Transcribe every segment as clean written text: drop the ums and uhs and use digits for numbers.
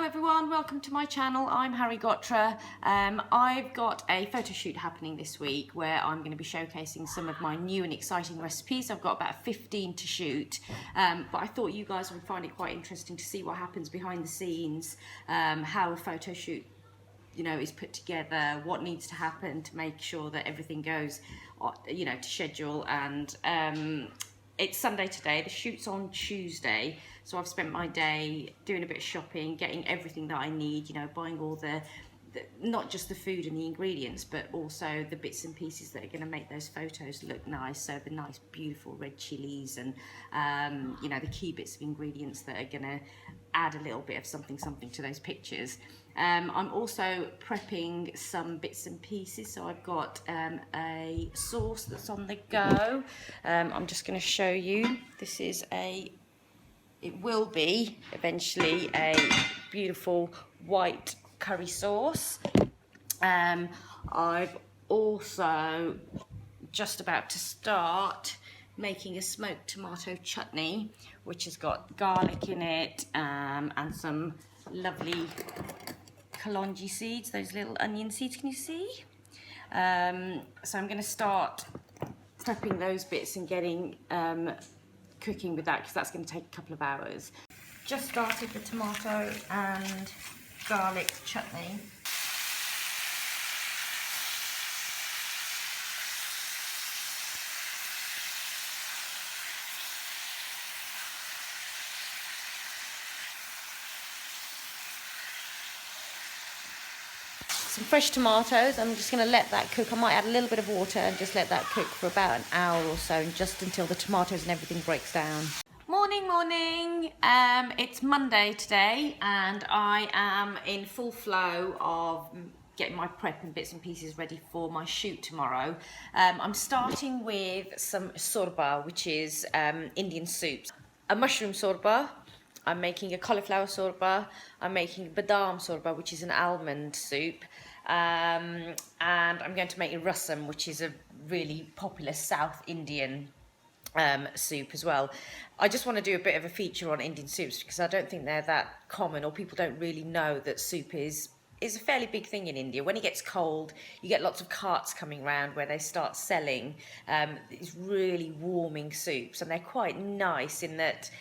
everyone, welcome to my channel. I'm Ghotra. I've got a photo shoot happening this week where I'm going to be showcasing some of my new and exciting recipes. I've got about 15 to shoot, but I thought you guys would find it quite interesting to see what happens behind the scenes, how a photo shoot is put together, what needs to happen to make sure that everything goes to schedule. And it's Sunday today, the shoot's on Tuesday, so I've spent my day doing a bit of shopping, getting everything that I need, buying all the not just the food and the ingredients, but also the bits and pieces that are going to make those photos look nice. So the nice beautiful red chilies and the key bits of ingredients that are going to add a little bit of something to those pictures. I'm also prepping some bits and pieces, so I've got a sauce that's on the go. I'm just going to show you. This is it will be eventually a beautiful white curry sauce. I've also just about to start making a smoked tomato chutney, which has got garlic in it and some lovely kalonji seeds, those little onion seeds, can you see? So I'm going to start prepping those bits and getting cooking with that, because that's going to take a couple of hours. Just started the tomato and garlic chutney. Some fresh tomatoes. I'm just going to let that cook. I might add a little bit of water and just let that cook for about an hour or so, just until the tomatoes and everything breaks down. Morning. It's Monday today, and I am in full flow of getting my prep and bits and pieces ready for my shoot tomorrow. I'm starting with some sorba, which is Indian soups. A mushroom sorba. I'm making a cauliflower sorba. I'm making badam sorba, which is an almond soup. And I'm going to make a rasam, which is a really popular South Indian soup as well. I just want to do a bit of a feature on Indian soups, because I don't think they're that common, or people don't really know that soup is a fairly big thing in India. When it gets cold, you get lots of carts coming around where they start selling these really warming soups, and they're quite nice in that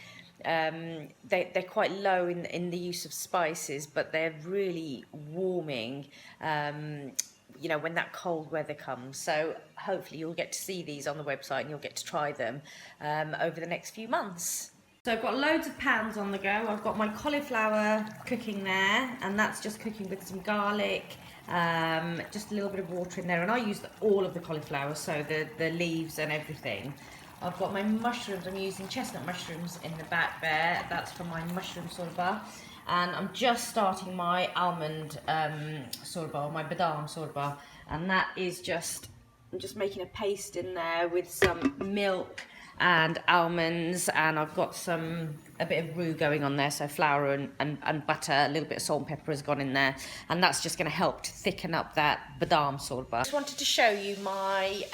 they're quite low in the use of spices, but they're really warming when that cold weather comes. So hopefully you'll get to see these on the website, and you'll get to try them over the next few months. So I've got loads of pans on the go. I've got my cauliflower cooking there, and that's just cooking with some garlic, just a little bit of water in there, and I use all of the cauliflower, so the leaves and everything. I've got my mushrooms. I'm using chestnut mushrooms in the back there. That's for my mushroom sorba. And I'm just starting my almond sorba, or my badam sorba. And that is I'm just making a paste in there with some milk and almonds, and I've got a bit of roux going on there, so flour and butter, a little bit of salt and pepper has gone in there, and that's just going to help to thicken up that badam sorba. I just wanted to show you my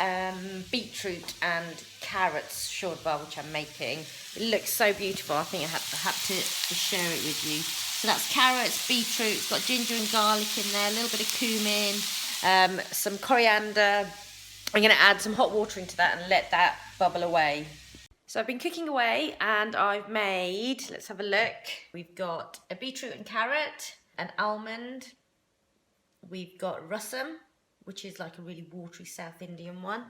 beetroot and carrots shorba, which I'm making. It looks so beautiful. I think I had to share it with you. So that's carrots, beetroot, it's got ginger and garlic in there, a little bit of cumin, some coriander. I'm going to add some hot water into that and let that bubble away. So I've been cooking away, and I've made, let's have a look. We've got a beetroot and carrot, an almond. We've got rasam, which is like a really watery South Indian one.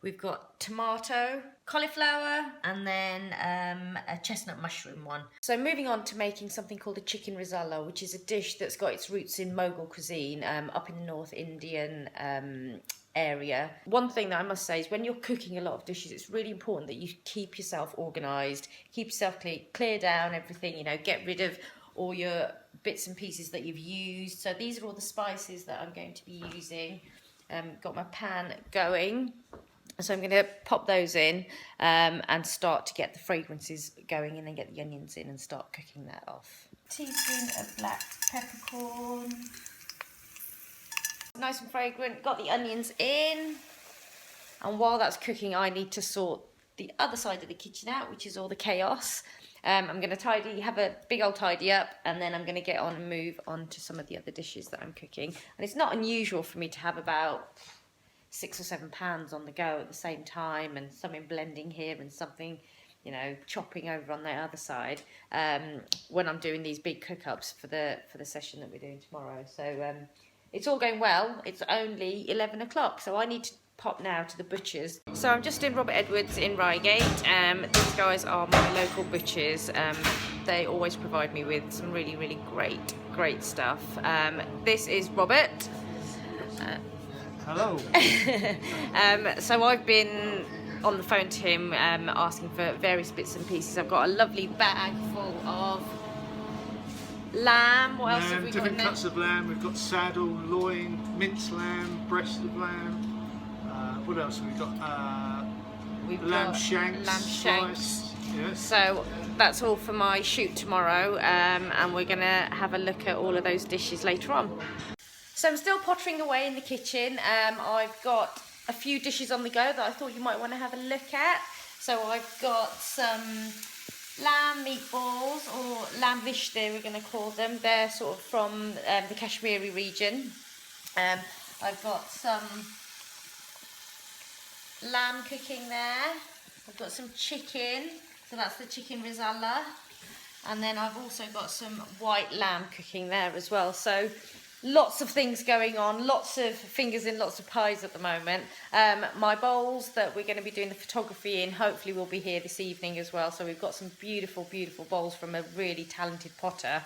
We've got tomato, cauliflower, and then a chestnut mushroom one. So moving on to making something called a chicken risala, which is a dish that's got its roots in Mughal cuisine up in the North Indian area. One thing that I must say is, when you're cooking a lot of dishes, it's really important that you keep yourself organised, keep yourself clear down everything, get rid of all your bits and pieces that you've used. So these are all the spices that I'm going to be using. Got my pan going. So I'm going to pop those in and start to get the fragrances going, and then get the onions in and start cooking that off. Teaspoon of black peppercorn. Nice and fragrant. Got the onions in. And while that's cooking, I need to sort the other side of the kitchen out, which is all the chaos. I'm going to have a big old tidy up, and then I'm going to get on and move on to some of the other dishes that I'm cooking. And it's not unusual for me to have about 6 or 7 pans on the go at the same time, and something blending here and something, you know, chopping over on the other side, when I'm doing these big cook-ups for the session that we're doing tomorrow. So it's all going well. It's only 11 o'clock, so I need to pop now to the butcher's. So I'm just in Robert Edwards in Reigate. These guys are my local butchers. They always provide me with some really great stuff. This is Robert. Hello. So I've been on the phone to him asking for various bits and pieces. I've got a lovely bag full of lamb. What else have we got? Different cuts of lamb. We've got saddle, loin, minced lamb, breast of lamb. What else have we got? Lamb shanks. Lamb shanks. Sliced. Yes. So that's all for my shoot tomorrow, and we're gonna have a look at all of those dishes later on. So I'm still pottering away in the kitchen. I've got a few dishes on the go that I thought you might want to have a look at. So I've got some lamb meatballs, or lamb vishte we're going to call them. They're sort of from the Kashmiri region. I've got some lamb cooking there. I've got some chicken, so that's the chicken risala. And then I've also got some white lamb cooking there as well. So lots of things going on, lots of fingers in lots of pies at the moment. My bowls that we're going to be doing the photography in hopefully will be here this evening as well. So we've got some beautiful bowls from a really talented potter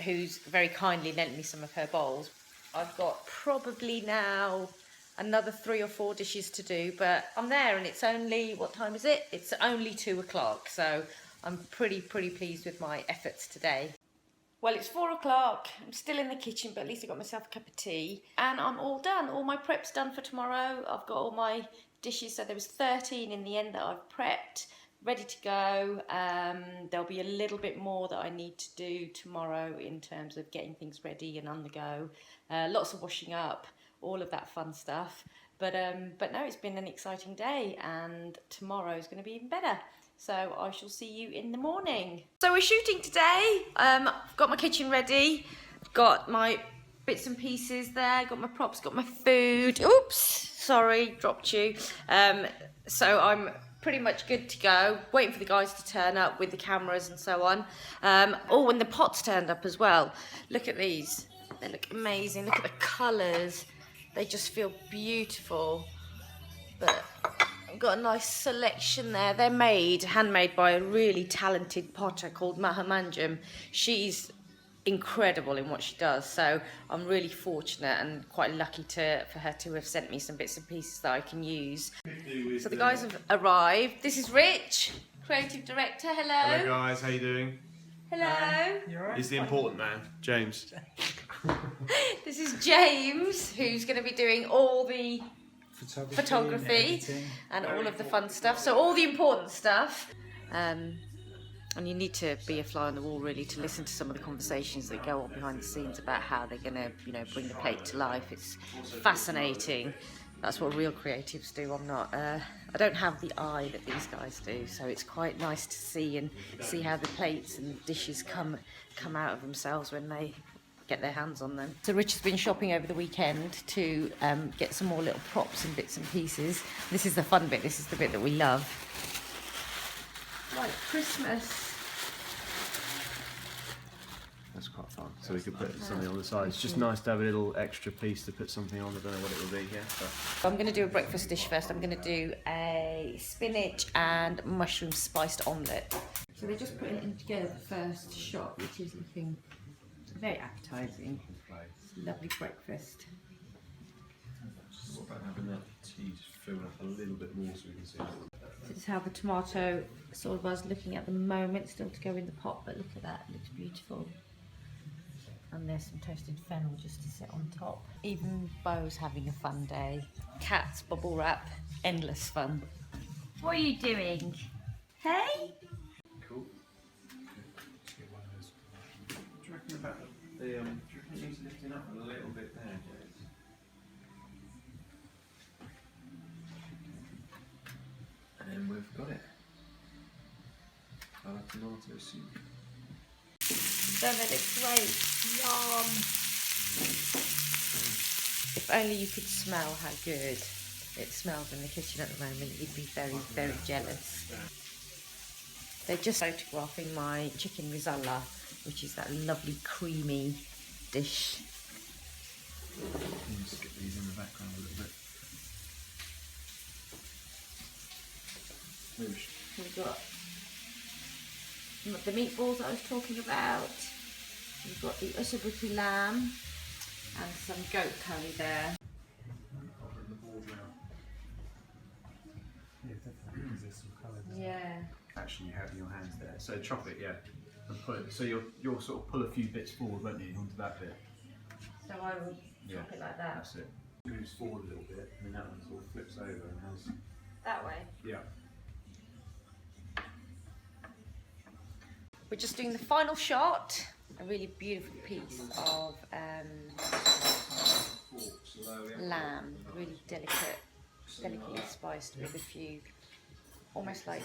who's very kindly lent me some of her bowls. I've got probably now another 3 or 4 dishes to do, but I'm there, and it's only, what time is it? It's only 2 o'clock, so I'm pretty pleased with my efforts today. Well, it's 4 o'clock, I'm still in the kitchen, but at least I got myself a cup of tea, and I'm all done. All my prep's done for tomorrow. I've got all my dishes, so there was 13 in the end that I've prepped, ready to go. There'll be a little bit more that I need to do tomorrow in terms of getting things ready and on the go. Lots of washing up, all of that fun stuff. But no, it's been an exciting day, and tomorrow is going to be even better. So I shall see you in the morning. So we're shooting today. I've got my kitchen ready, got my bits and pieces there, got my props, got my food. Oops, sorry, dropped you. So I'm pretty much good to go, waiting for the guys to turn up with the cameras and so on. Oh, and the pots turned up as well. Look at these, they look amazing. Look at the colours, they just feel beautiful. But I've got a nice selection there. They're handmade by a really talented potter called Mahamanjam. She's incredible in what she does, so I'm really fortunate and quite lucky for her to have sent me some bits and pieces that I can use. So the guys have arrived. This is Rich, creative director. Hello. Hello guys, how you doing? Hello. You alright? He's the important man, James. This is James, who's going to be doing all the photography and all of the fun stuff, so all the important stuff, and you need to be a fly on the wall really to listen to some of the conversations that go on behind the scenes about how they're going to, you know, bring the plate to life. It's fascinating. That's what real creatives do. I don't have the eye that these guys do, so it's quite nice to see how the plates and dishes come out of themselves when they get their hands on them. So Rich has been shopping over the weekend to get some more little props and bits and pieces. This is the fun bit, this is the bit that we love. Like Christmas. That's quite fun. So we could put something on the side. It's just nice to have a little extra piece to put something on. I don't know what it will be here. But... I'm going to do a breakfast dish first. I'm going to do a spinach and mushroom spiced omelette. So they're just putting it in together the first shot, which is looking very appetising. Lovely breakfast. What about having that tea just fill up a little bit more so we can see it? This is how the tomato sort of was looking at the moment, still to go in the pot, but look at that, it looks beautiful. And there's some toasted fennel just to sit on top. Even Bo's having a fun day. Cats, bubble wrap, endless fun. What are you doing? Hey? Cool. Let's get one of those. What do you reckon about the, do you reckon it needs lifting up a little bit there, James? And then we've got it. I like tomato soup. Don't it look great? Yum! If only you could smell how good it smells in the kitchen at the moment, you'd be very, very jealous. They're just photographing my chicken risotto, which is that lovely creamy dish. Just get these in the background a little bit. We've got the meatballs that I was talking about. We've got the usabruki lamb and some goat curry there. Yeah. Actually, you have in your hands there. So chop it, yeah, and put it. So you'll sort of pull a few bits forward, won't you, onto that bit? So I will chop it like that. That's it. Moves forward a little bit, and then that one sort of flips over and has. That way. Yeah. We're just doing the final shot. A really beautiful piece of lamb, really delicately spiced with a few, almost like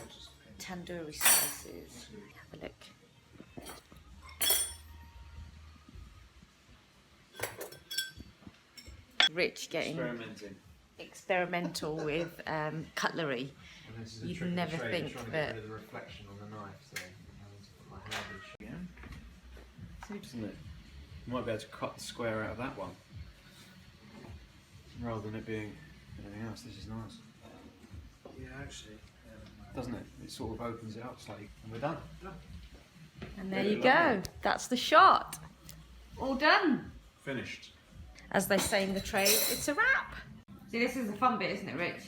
tandoori spices. Have a look. Rich getting experimental with cutlery. You'd never think that. The reflection on the knife, so I put my hand in again. Isn't it? You might be able to cut the square out of that one rather than it being anything else. This is nice. Yeah, actually. Doesn't it? It sort of opens it up slightly, and we're done. And there you go. That's the shot. All done. Finished. As they say in the trade, it's a wrap. See, this is the fun bit, isn't it, Rich?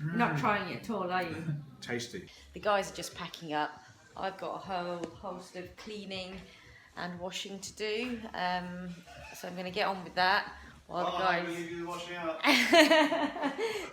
You're not trying it at all, are you? Tasty. The guys are just packing up. I've got a whole host of cleaning and washing to do, so I'm going to get on with that while the guys. You do the washing up.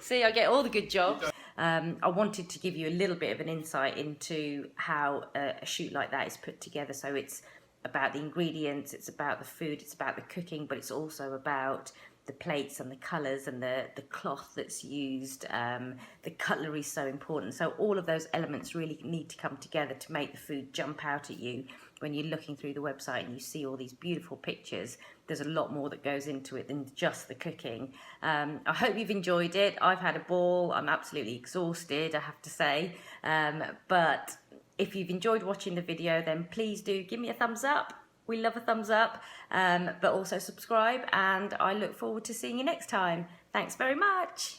See, I get all the good jobs. I wanted to give you a little bit of an insight into how a shoot like that is put together. So it's about the ingredients, it's about the food, it's about the cooking, but it's also about the plates and the colours and the cloth that's used. The cutlery is so important. So all of those elements really need to come together to make the food jump out at you when you're looking through the website and you see all these beautiful pictures. There's a lot more that goes into it than just the cooking. I hope you've enjoyed it. I've had a ball. I'm absolutely exhausted, I have to say. But if you've enjoyed watching the video, then please do give me a thumbs up. We love a thumbs up, but also subscribe, and I look forward to seeing you next time. Thanks very much.